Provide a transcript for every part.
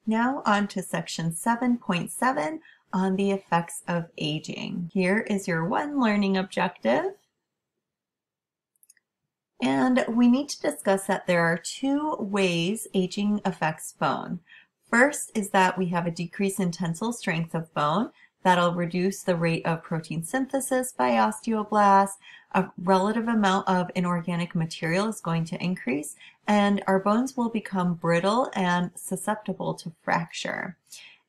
Now on to section 7.7 on the effects of aging. Here is your one learning objective. And we need to discuss that there are two ways aging affects bone. First is that we have a decrease in tensile strength of bone. That'll reduce the rate of protein synthesis by osteoblasts. A relative amount of inorganic material is going to increase, and our bones will become brittle and susceptible to fracture.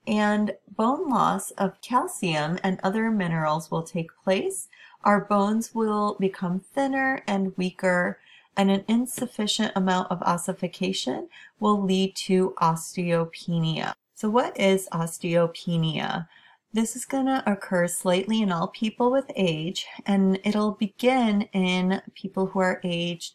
And bone loss of calcium and other minerals will take place. Our bones will become thinner and weaker, and an insufficient amount of ossification will lead to osteopenia. So what is osteopenia? This is going to occur slightly in all people with age, and it'll begin in people who are aged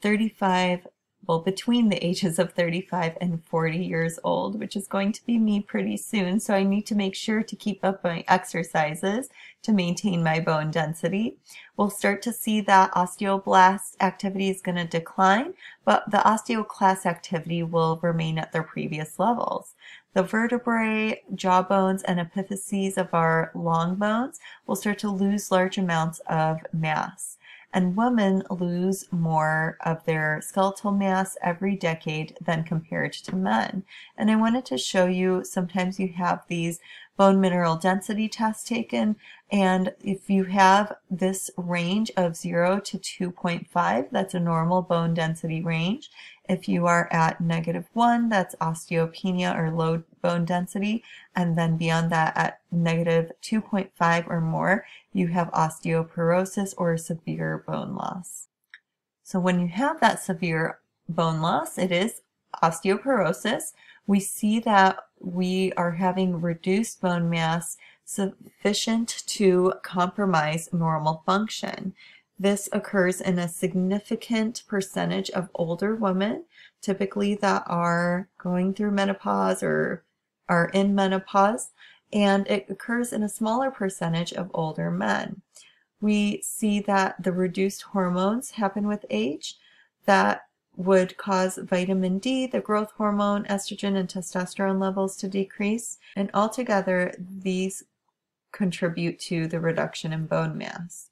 35, well, between the ages of 35 and 40 years old, which is going to be me pretty soon. So I need to make sure to keep up my exercises to maintain my bone density. We'll start to see that osteoblast activity is going to decline, but the osteoclast activity will remain at their previous levels. The vertebrae, jaw bones, and epiphyses of our long bones will start to lose large amounts of mass. And women lose more of their skeletal mass every decade than compared to men. And I wanted to show you, sometimes you have these bone mineral density tests taken, and if you have this range of 0 to 2.5, that's a normal bone density range. If you are at -1, that's osteopenia or low bone density, and then beyond that at -2.5 or more, you have osteoporosis or severe bone loss. So when you have that severe bone loss, it is osteoporosis. We see that we are having reduced bone mass sufficient to compromise normal function. This occurs in a significant percentage of older women, typically that are going through menopause or are in menopause, and it occurs in a smaller percentage of older men. We see that the reduced hormones happen with age that would cause vitamin D, the growth hormone, estrogen, and testosterone levels to decrease, and altogether these contribute to the reduction in bone mass.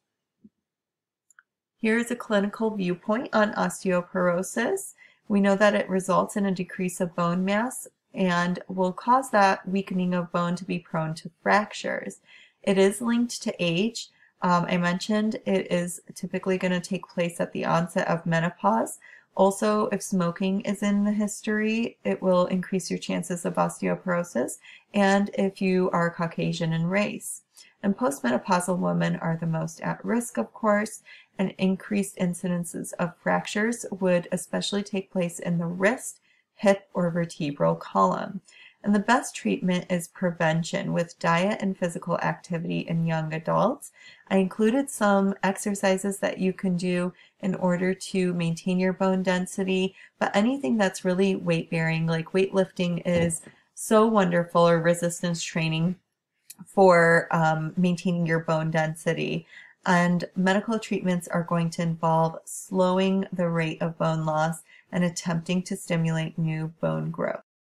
Here is a clinical viewpoint on osteoporosis. We know that it results in a decrease of bone mass and will cause that weakening of bone to be prone to fractures. It is linked to age. I mentioned it is typically going to take place at the onset of menopause. Also, if smoking is in the history, it will increase your chances of osteoporosis, and if you are Caucasian in race. And postmenopausal women are the most at risk, of course, and increased incidences of fractures would especially take place in the wrist, hip, or vertebral column. And the best treatment is prevention with diet and physical activity in young adults. I included some exercises that you can do in order to maintain your bone density, but anything that's really weight bearing, like weightlifting, is so wonderful, or resistance training for maintaining your bone density. And medical treatments are going to involve slowing the rate of bone loss and attempting to stimulate new bone growth.